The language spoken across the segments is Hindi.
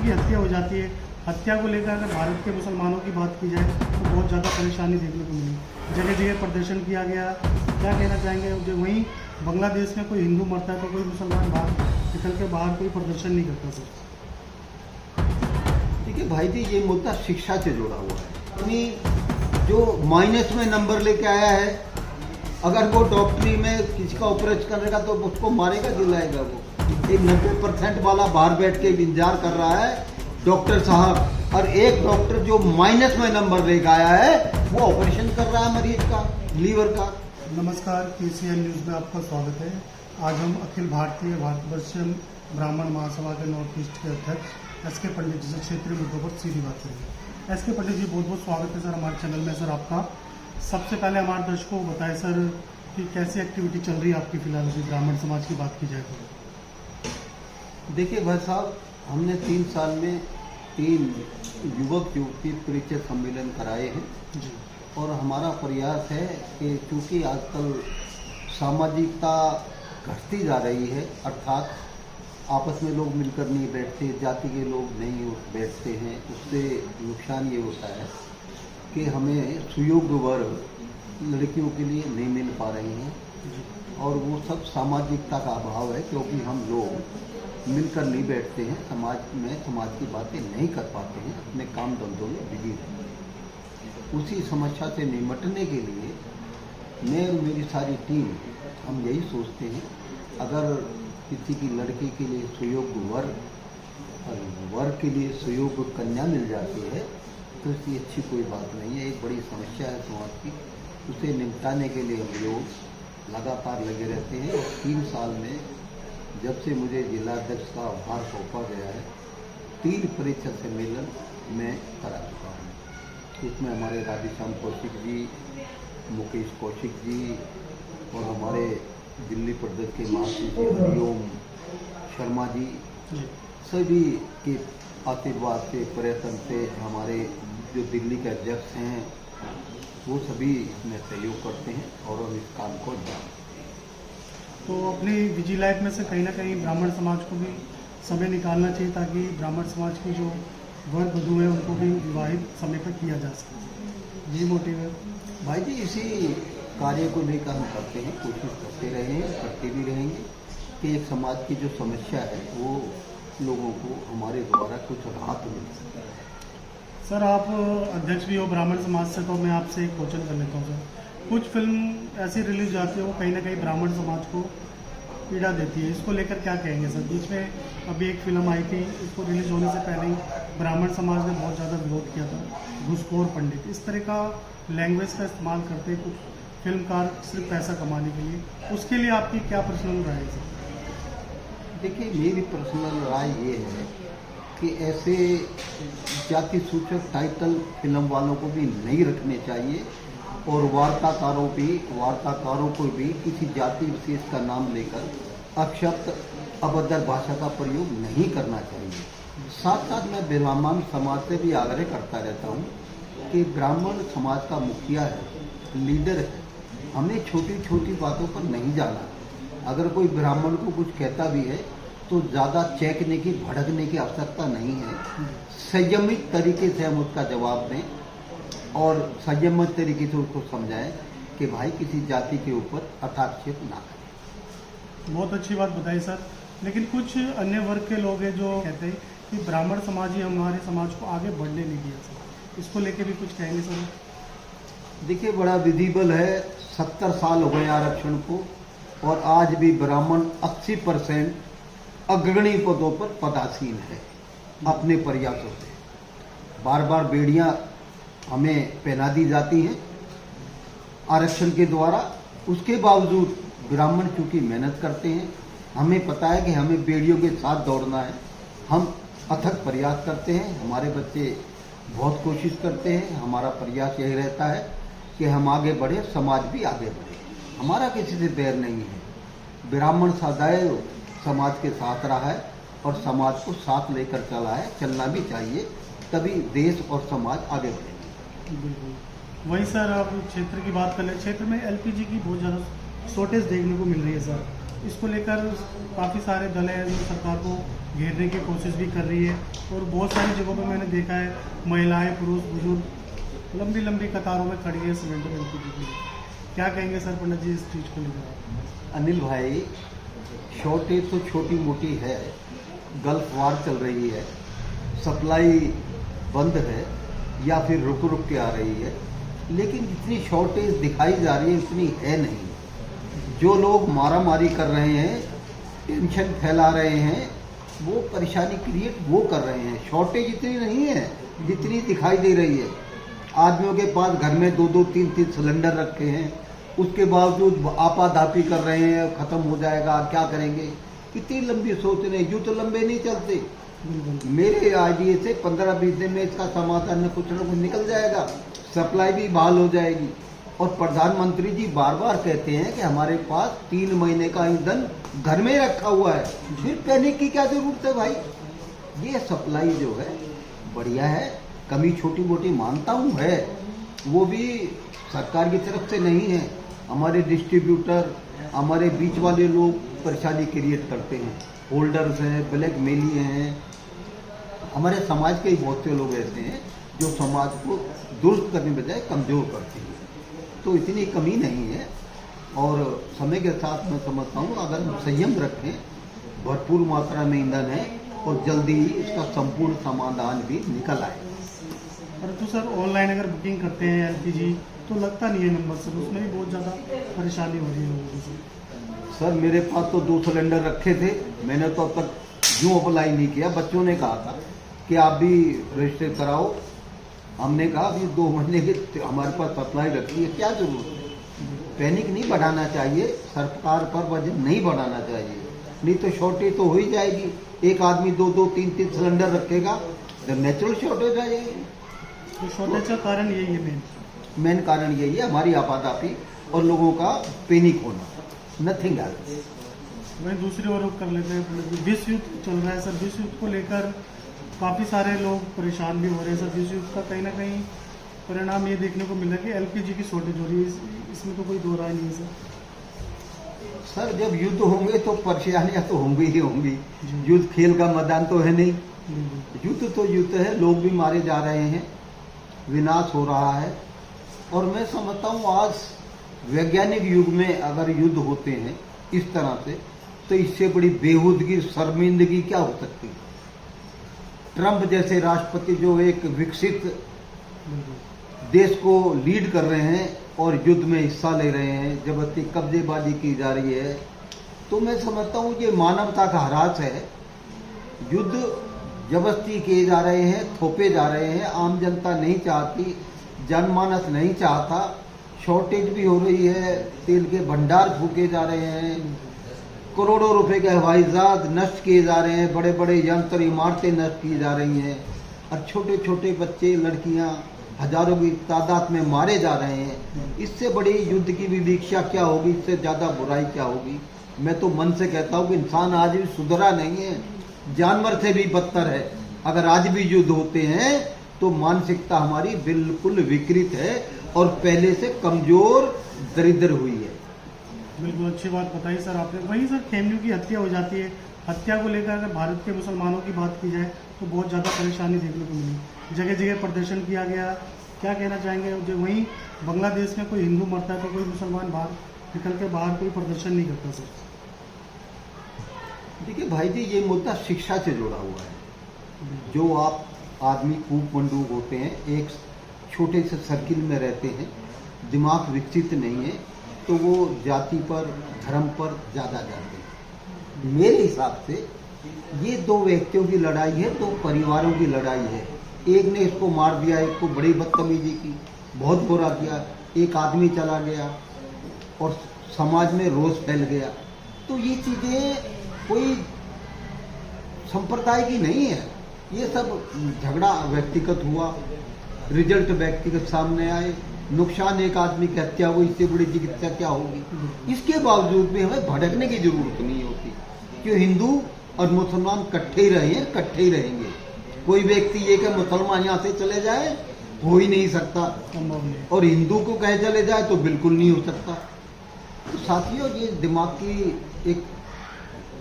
की हत्या हो जाती है। हत्या को लेकर अगर भारत के मुसलमानों की बात की जाए तो बहुत ज़्यादा परेशानी देखने को मिली, जगह जगह प्रदर्शन किया गया। क्या कहना चाहेंगे? जो वहीं बांग्लादेश में कोई हिंदू मरता है तो कोई मुसलमान बाहर निकल के बाहर कोई प्रदर्शन नहीं करता सर। देखिए भाई जी, ये मुद्दा शिक्षा से जुड़ा हुआ है। यानी जो माइनस में नंबर लेके आया है, अगर वो डॉक्टरी में किसी का ऑपरेशन करेगा तो उसको मारेगा, दिलाएगा। वो एक 90% वाला बाहर बैठ के इंतजार कर रहा है डॉक्टर साहब, और एक डॉक्टर जो माइनस में नंबर लेके आया है वो ऑपरेशन कर रहा है मरीज का, लीवर का। नमस्कार, KCN न्यूज़ में आपका स्वागत है। आज हम अखिल भारतीय भारतवर्षीय ब्राह्मण महासभा के नॉर्थ ईस्ट के अध्यक्ष SK पंडित जी से क्षेत्रीय मुद्दों पर सीधी बात करेंगे। SK पंडित जी, बहुत बहुत स्वागत है सर हमारे चैनल में। सर आपका सबसे पहले हमारे दर्शकों को बताएं सर कि कैसी एक्टिविटी चल रही है आपकी फिलहाल अभी ब्राह्मण समाज की बात की जाए तो। देखिए भाई साहब, हमने 3 साल में 3 युवक युवती परिचय सम्मेलन कराए हैं जी। और हमारा प्रयास है कि चूँकि आजकल सामाजिकता घटती जा रही है, अर्थात आपस में लोग मिलकर नहीं बैठते, जाति के लोग नहीं बैठते हैं, उससे नुकसान ये होता है कि हमें सुयोग्य वर्ग लड़कियों के लिए नहीं मिल पा रही हैं, और वो सब सामाजिकता का अभाव है, क्योंकि हम लोग मिलकर नहीं बैठते हैं, समाज में समाज की बातें नहीं कर पाते हैं, अपने काम धंधों में बिजी रहते हैं। उसी समस्या से निपटने के लिए मैं और मेरी सारी टीम हम यही सोचते हैं, अगर किसी की लड़की के लिए सुयोग्य वर्ग और वर्ग के लिए सुयोग्य कन्या मिल जाती है तो इसकी अच्छी कोई बात नहीं है। एक बड़ी समस्या है समाज की, उसे निपटाने के लिए हम लोग लगातार लगे रहते हैं। और 3 साल में जब से मुझे जिलाध्यक्ष का भार सौंपा गया है, 3 परिचय सम्मेलन मैं करा चुका हूँ। उसमें हमारे राधेश्याम कौशिक जी, मुकेश कौशिक जी और हमारे दिल्ली प्रदेश के महासचिव हरिओम शर्मा जी, सभी के आशीर्वाद से, प्रयत्न से, हमारे जो दिल्ली के अध्यक्ष हैं वो सभी इसमें सहयोग करते हैं और हम इस काम को जानते हैं। तो अपनी बिजी लाइफ में से कहीं ना कहीं ब्राह्मण समाज को भी समय निकालना चाहिए ताकि ब्राह्मण समाज की जो वर वधू है उनको भी विवाहित समय पर किया जा सके। ये मोटिव है भाई जी, इसी कार्य को लेकर हम करते हैं, कोशिश करते रहे हैं, करते भी रहेंगे कि एक समाज की जो समस्या है वो लोगों को हमारे द्वारा कुछ राहत मिल सके। सर आप अध्यक्ष भी हो ब्राह्मण समाज से, तो मैं आपसे एक क्वेश्चन कर लेता हूँ सर। कुछ फिल्म ऐसी रिलीज जाती है वो कहीं ना कहीं ब्राह्मण समाज को पीड़ा देती है, इसको लेकर क्या कहेंगे सर? बीच में अभी एक फिल्म आई थी, इसको रिलीज होने से पहले ही ब्राह्मण समाज ने बहुत ज़्यादा विरोध किया था, घूसखोर पंडित। इस तरह का लैंग्वेज का इस्तेमाल करते हैं कुछ फिल्मकार सिर्फ पैसा कमाने के लिए, उसके लिए आपकी क्या पर्सनल राय है सर? देखिए, मेरी पर्सनल राय ये है कि ऐसे जाति सूचक टाइटल फिल्म वालों को भी नहीं रखने चाहिए, और वार्ताकारों को भी किसी जाति विशेष का नाम लेकर अपशब्द अभद्र भाषा का प्रयोग नहीं करना चाहिए। साथ साथ मैं ब्राह्मण समाज से भी आग्रह करता रहता हूँ कि ब्राह्मण समाज का मुखिया है, लीडर है, हमें छोटी छोटी बातों पर नहीं जाना। अगर कोई ब्राह्मण को कुछ कहता भी है तो ज़्यादा चेकने की, भड़कने की आवश्यकता नहीं है। संयमित तरीके से हम उसका जवाब दें और संयमित तरीके से उसको समझाएं कि भाई किसी जाति के ऊपर हस्तक्षेप ना करें। बहुत अच्छी बात बताई सर। लेकिन कुछ अन्य वर्ग के लोग हैं जो कहते हैं कि ब्राह्मण समाज ही हमारे समाज को आगे बढ़ने नहीं दिया सर, इसको लेके भी कुछ कहेंगे सर? देखिए, बड़ा विधिबल है, 70 साल हो गए आरक्षण को, और आज भी ब्राह्मण 80% अग्रणी पदों पर पदासीन है। अपने प्रयासों से बार बार बेड़ियां हमें पहना दी जाती हैं आरक्षण के द्वारा, उसके बावजूद ब्राह्मण चूंकि मेहनत करते हैं, हमें पता है कि हमें बेड़ियों के साथ दौड़ना है, हम अथक प्रयास करते हैं, हमारे बच्चे बहुत कोशिश करते हैं। हमारा प्रयास यही रहता है कि हम आगे बढ़े, समाज भी आगे बढ़े। हमारा किसी से बैर नहीं है। ब्राह्मण सदैव समाज के साथ रहा है और समाज को साथ लेकर चला है, चलना भी चाहिए, तभी देश और समाज आगे बढ़ेगा। बिल्कुल। वही सर, आप क्षेत्र की बात कर लें, क्षेत्र में LPG की बहुत ज़्यादा शॉर्टेज देखने को मिल रही है सर, इसको लेकर काफ़ी सारे दल हैं जो सरकार को घेरने की कोशिश भी कर रही है, और बहुत सारी जगहों पर मैंने देखा है महिलाएं, पुरुष, बुजुर्ग लंबी लंबी कतारों में खड़ी है सिलेंडर एलपीजी के लिए। क्या कहेंगे सर पंडित जी इस चीज़ को लेकर? अनिल भाई, शॉर्टेज तो छोटी मोटी है, गल्फ वार चल रही है, सप्लाई बंद है या फिर रुक रुक के आ रही है, लेकिन जितनी शॉर्टेज दिखाई जा रही है उतनी है नहीं। जो लोग मारामारी कर रहे हैं, टेंशन फैला रहे हैं, वो परेशानी क्रिएट वो कर रहे हैं। शॉर्टेज इतनी नहीं है जितनी दिखाई दे रही है। आदमियों के पास घर में 2-2, 3-3 सिलेंडर रखे हैं, उसके बावजूद आपाधापी कर रहे हैं, खत्म हो जाएगा, क्या करेंगे। कितनी लंबी सोच रहे हैं, यूँ तो लंबे नहीं चलते। मेरे आइडिया से 15-20 दिन में इसका समाधान न कुछ निकल जाएगा, सप्लाई भी बहाल हो जाएगी। और प्रधानमंत्री जी बार बार कहते हैं कि हमारे पास 3 महीने का ईंधन घर में रखा हुआ है, फिर पैनिक की क्या जरूरत है भाई। ये सप्लाई जो है बढ़िया है, कमी छोटी मोटी मानता हूँ है, वो भी सरकार की तरफ से नहीं है। हमारे डिस्ट्रीब्यूटर, हमारे बीच वाले लोग परेशानी क्रिएट करते हैं, होल्डर्स हैं, ब्लैक मेली हैं। हमारे समाज के ही बहुत से लोग ऐसे हैं जो समाज को दुरुस्त करने बजाय कमजोर करते हैं। तो इतनी कमी नहीं है, और समय के साथ मैं समझता हूँ अगर हम संयम रखें, भरपूर मात्रा में ईंधन है और जल्दी ही इसका संपूर्ण समाधान भी निकल आए। परंतु सर ऑनलाइन अगर बुकिंग करते हैं एलपीजी तो लगता नहीं है नंबर सर, उसमें भी बहुत ज़्यादा परेशानी हो रही है लोगों को। सर मेरे पास तो 2 सिलेंडर रखे थे, मैंने तो अब तक यूँ अप्लाई नहीं किया। बच्चों ने कहा था कि आप भी रजिस्टर कराओ, हमने कहा अभी 2 महीने की हमारे पास सप्लाई रखी है, क्या जरूरत है। पैनिक नहीं बढ़ाना चाहिए, सरकार पर वजन नहीं बढ़ाना चाहिए, नहीं तो शॉर्टेज तो हो ही जाएगी। एक आदमी 2-2, 3-3 सिलेंडर रखेगा तो नेचुरल शॉर्टेज आ जाएगी। तो शॉर्टेज का कारण यही है, मेन कारण यही है, हमारी आपाधापी और लोगों का पैनिक होना, नथिंग एल्स। वहीं दूसरी ओर कर लेते हैं, विश्व युद्ध चल रहा है सर, विश्व युद्ध को लेकर काफ़ी सारे लोग परेशान भी हो रहे हैं सर। विश्व युद्ध का कहीं ना कहीं परिणाम ये देखने को मिल रहा है कि एलपीजी की शॉर्टेज हो रही है, इसमें तो कोई दो राय नहीं है सर। सर जब युद्ध होंगे तो परेशानियां तो होंगी ही होंगी, युद्ध खेल का मैदान तो है नहीं। युद्ध तो युद्ध है, लोग भी मारे जा रहे हैं, विनाश हो रहा है। और मैं समझता हूँ आज वैज्ञानिक युग में अगर युद्ध होते हैं इस तरह से, तो इससे बड़ी बेहूदगी, शर्मिंदगी क्या हो सकती है। ट्रंप जैसे राष्ट्रपति जो एक विकसित देश को लीड कर रहे हैं और युद्ध में हिस्सा ले रहे हैं, जबरदस्ती कब्जेबाजी की जा रही है, तो मैं समझता हूँ ये मानवता का ह्रास है। युद्ध जबरदस्ती किए जा रहे हैं, थोपे जा रहे हैं, आम जनता नहीं चाहती, जनमानस नहीं चाहता। शॉर्टेज भी हो रही है, तेल के भंडार फूके जा रहे हैं, करोड़ों रुपए के हवाई जहाज नष्ट किए जा रहे हैं, बड़े बड़े यंत्र इमारतें नष्ट की जा रही हैं, और छोटे छोटे बच्चे, लड़कियां हजारों की तादाद में मारे जा रहे हैं। इससे बड़ी युद्ध की विवीक्षा क्या होगी, इससे ज्यादा बुराई क्या होगी। मैं तो मन से कहता हूँ कि इंसान आज भी सुधरा नहीं है, जानवर से भी बदतर है। अगर आज भी युद्ध होते हैं तो मानसिकता हमारी बिल्कुल विकृत है और पहले से कमजोर, दरिद्र हुई है। बिल्कुल अच्छी बात बताई सर आपने। वहीं सर खेमनू की हत्या हो जाती है, हत्या को लेकर अगर भारत के मुसलमानों की बात की जाए तो बहुत ज़्यादा परेशानी देखने को मिली, जगह जगह प्रदर्शन किया गया। क्या कहना चाहेंगे, जो वहीं बांग्लादेश में कोई हिंदू मरता है तो कोई मुसलमान बाहर निकल के बाहर कोई प्रदर्शन नहीं करता सर। देखिए भाई जी, ये मुद्दा शिक्षा से जुड़ा हुआ है। जो आप आदमी कूप मंडूक होते हैं, एक छोटे से सर्किल में रहते हैं, दिमाग विकसित नहीं है, तो वो जाति पर, धर्म पर ज़्यादा जाते हैं। मेरे हिसाब से ये 2 व्यक्तियों की लड़ाई है, 2 परिवारों की लड़ाई है। एक ने इसको मार दिया, एक को बड़ी बदतमीजी की, बहुत बुरा किया, एक आदमी चला गया और समाज में रोष फैल गया। तो ये चीज़ें कोई संप्रदाय की नहीं है, ये सब झगड़ा व्यक्तिगत हुआ, रिजल्ट व्यक्तिगत सामने आए, नुकसान एक आदमी की हत्या हुई, इससे बड़ी चिकित्सा क्या होगी। इसके बावजूद भी हमें भड़कने की जरूरत नहीं होती, क्यों हिंदू और मुसलमान इकट्ठे ही रहे हैं, इकट्ठे ही रहेंगे। कोई व्यक्ति ये कि मुसलमान यहाँ से चले जाए, हो ही नहीं सकता, और हिंदू को कहे चले जाए तो बिल्कुल नहीं हो सकता। तो साथियों, ये दिमाग की एक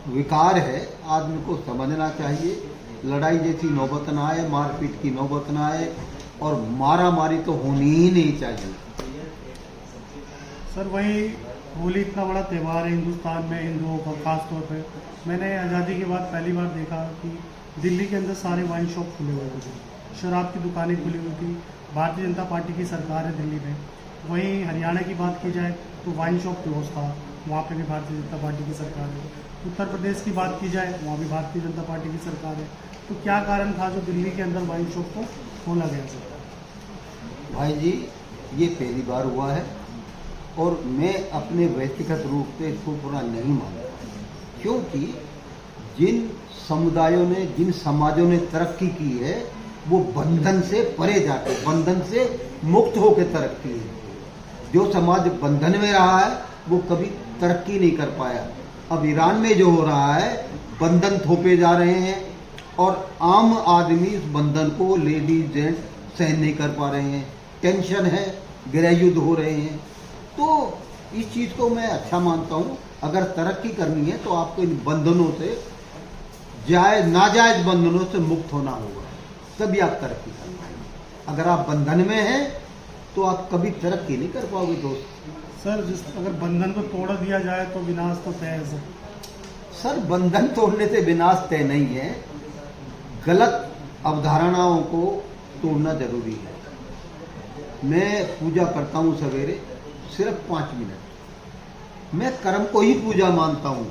विकार है, आदमी को समझना चाहिए। लड़ाई जैसी नौबत ना आए, मारपीट की नौबत ना आए, और मारा मारी तो होनी ही नहीं चाहिए। सर वही होली इतना बड़ा त्यौहार है हिंदुस्तान में हिंदुओं का खास तौर पे। मैंने आज़ादी के बाद पहली बार देखा कि दिल्ली के अंदर सारे वाइन शॉप खुले हुए थे, शराब की दुकानें खुली हुई थी। भारतीय जनता पार्टी की सरकार है दिल्ली में। वहीं हरियाणा की बात की जाए तो वाइन शॉप क्लोज था, वहाँ पे भी भारतीय जनता पार्टी की सरकार है। उत्तर प्रदेश की बात की जाए, वहाँ भी भारतीय जनता पार्टी की सरकार है। तो क्या कारण था जो दिल्ली के अंदर वाइन शॉप को खोला गया सर? भाई जी, ये पहली बार हुआ है, और मैं अपने व्यक्तिगत रूप से इसको बुरा नहीं मानता, क्योंकि जिन समुदायों ने, जिन समाजों ने तरक्की की है, वो बंधन से परे जाके, बंधन से मुक्त होकर तरक्की है। जो समाज बंधन में रहा है वो कभी तरक्की नहीं कर पाया। अब ईरान में जो हो रहा है, बंधन थोपे जा रहे हैं, और आम आदमी इस बंधन को, लेडीज जेंट्स सहन नहीं कर पा रहे हैं। टेंशन है, गृह युद्ध हो रहे हैं। तो इस चीज़ को मैं अच्छा मानता हूँ। अगर तरक्की करनी है तो आपको इन बंधनों से, नाजायज बंधनों से मुक्त होना होगा, तभी आप तरक्की कर पाएंगे। अगर आप बंधन में हैं तो आप कभी तरक्की नहीं कर पाओगे दोस्त। सर अगर बंधन को तोड़ दिया जाए तो विनाश तो तय है सर। सर, बंधन तोड़ने से विनाश तय नहीं है, गलत अवधारणाओं को तोड़ना जरूरी है। मैं पूजा करता हूँ सवेरे सिर्फ 5 मिनट। मैं कर्म को ही पूजा मानता हूँ।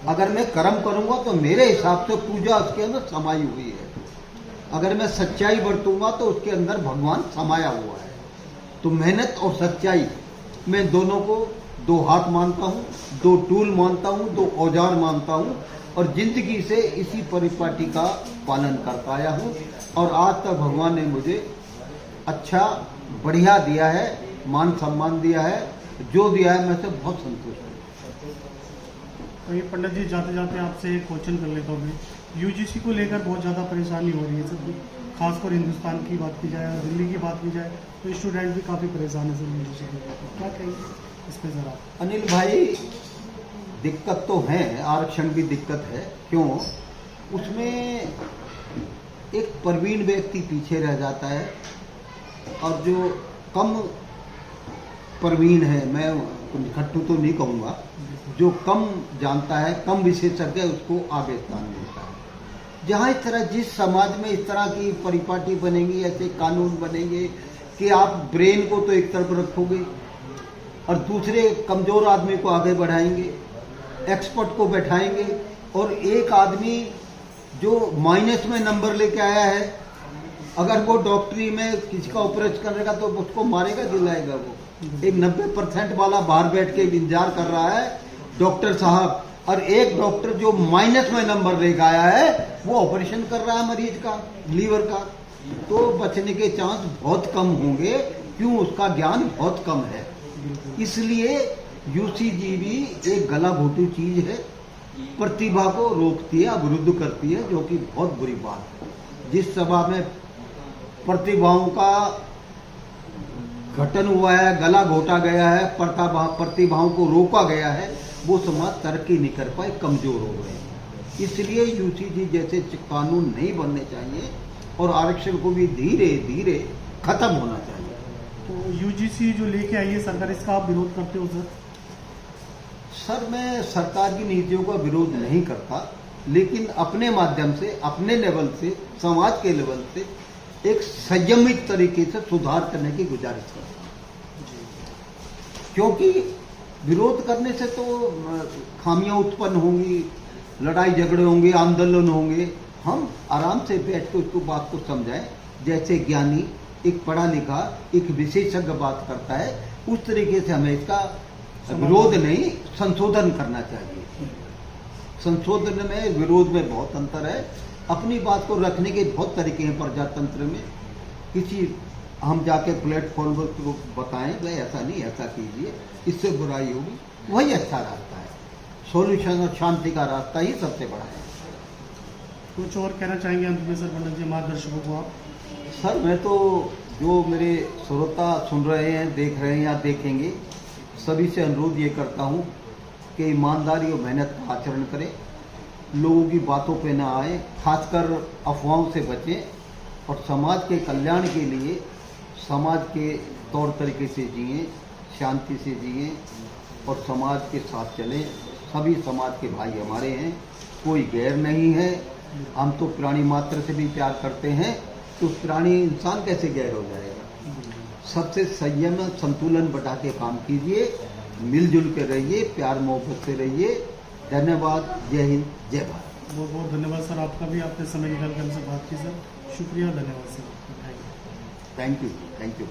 अगर मैं कर्म करूँगा तो मेरे हिसाब से पूजा उसके अंदर समाई हुई है। अगर मैं सच्चाई बरतूंगा तो उसके अंदर भगवान समाया हुआ है। तो मेहनत और सच्चाई, मैं दोनों को 2 हाथ मानता हूँ, 2 टूल मानता हूँ, 2 औजार मानता हूँ, और जिंदगी से इसी परिपाटी का पालन करता आया हूँ। और आज तक भगवान ने मुझे अच्छा बढ़िया दिया है, मान सम्मान दिया है। जो दिया है मैं से बहुत संतुष्ट हूँ। तो ये पंडित जी, जाते जाते आपसे एक क्वेश्चन कर लेता हूँ मैं। यूजीसी को लेकर बहुत ज़्यादा परेशानी हो रही है सर, खासकर हिंदुस्तान की बात की जाए, दिल्ली की बात की जाए तो स्टूडेंट भी काफ़ी परेशान है सर यूजीसी को लेकर। क्या कहेंगे इस पर ज़रा? अनिल भाई, दिक्कत तो है, आरक्षण की दिक्कत है। क्यों? उसमें एक प्रवीण व्यक्ति पीछे रह जाता है, और जो कम प्रवीण है, मैं खट्टू तो नहीं कहूँगा, जो कम जानता है, कम विशेषज्ञ है, उसको आगे स्थान मिलता है। जहाँ इस तरह, जिस समाज में इस तरह की परिपाटी बनेगी, ऐसे कानून बनेंगे कि आप ब्रेन को तो एक तरफ रखोगे और दूसरे कमजोर आदमी को आगे बढ़ाएंगे, एक्सपर्ट को बैठाएंगे, और एक आदमी जो माइनस में नंबर लेके आया है, अगर वो डॉक्टरी में किसी का ऑपरेशन करेगा तो उसको मारेगा, दिलाएगा। वो एक 90% वाला बाहर बैठ के इंतजार कर रहा है डॉक्टर साहब, और एक डॉक्टर जो माइनस में नंबर लेके आया है वो ऑपरेशन कर रहा है मरीज का, लीवर का। तो बचने के चांस बहुत कम होंगे। क्यों? उसका ज्ञान बहुत कम है। इसलिए यूसीजी भी एक गला घोटू चीज है, प्रतिभा को रोकती है, अवरुद्ध करती है, जो कि बहुत बुरी बात है। जिस सभा में प्रतिभाओं का घटन हुआ है, गला घोटा गया है, प्रतिभाओं को रोका गया है, वो समाज तरक्की नहीं कर पाए, कमजोर हो गए। इसलिए यूसीजी जैसे कानून नहीं बनने चाहिए, और आरक्षण को भी धीरे धीरे खत्म होना चाहिए। तो यूजीसी जो लेके आई है सरकार, इसका आप विरोध करते हो सर? सर, मैं सरकार की नीतियों का विरोध नहीं करता, लेकिन अपने माध्यम से, अपने लेवल से, समाज के लेवल से एक संयमित तरीके से सुधार करने की गुजारिश करता हूँ। क्योंकि विरोध करने से तो खामियां उत्पन्न होंगी, लड़ाई झगड़े होंगे, आंदोलन होंगे। हम आराम से बैठ के उसको बात को समझाएं, जैसे ज्ञानी, एक पढ़ा लिखा, एक विशेषज्ञ बात करता है, उस तरीके से हमें इसका विरोध नहीं, संशोधन करना चाहिए। संशोधन में, विरोध में बहुत अंतर है। अपनी बात को रखने के बहुत तरीके हैं प्रजातंत्र में। किसी हम जाके प्लेटफॉर्म पर बताएं भाई ऐसा नहीं, ऐसा कीजिए, इससे बुराई होगी, वही अच्छा रास्ता है। सॉल्यूशन और शांति का रास्ता ही सबसे बड़ा है। कुछ और कहना चाहेंगे अंत में सर पंडित जी, मार्गदर्शकों को आप? सर, मैं तो, जो मेरे श्रोता सुन रहे हैं, देख रहे हैं या देखेंगे, सभी से अनुरोध ये करता हूँ कि ईमानदारी और मेहनत का आचरण करें, लोगों की बातों पे ना आए, खासकर अफवाहों से बचें और समाज के कल्याण के लिए समाज के तौर तरीके से जिएं, शांति से जिएं और समाज के साथ चलें। सभी समाज के भाई हमारे हैं, कोई गैर नहीं है। हम तो प्राणी मात्र से भी प्यार करते हैं, तो प्राणी इंसान कैसे गैर हो जाएगा। सबसे संयम संतुलन बैठा के काम कीजिए, मिलजुल के रहिए, प्यार मोहब्बत से रहिए। धन्यवाद। जय हिंद, जय भारत। बहुत बहुत धन्यवाद सर, आपका भी आपने समय निकाल कर हमसे बात की सर। शुक्रिया, धन्यवाद sir. Thank you, thank you.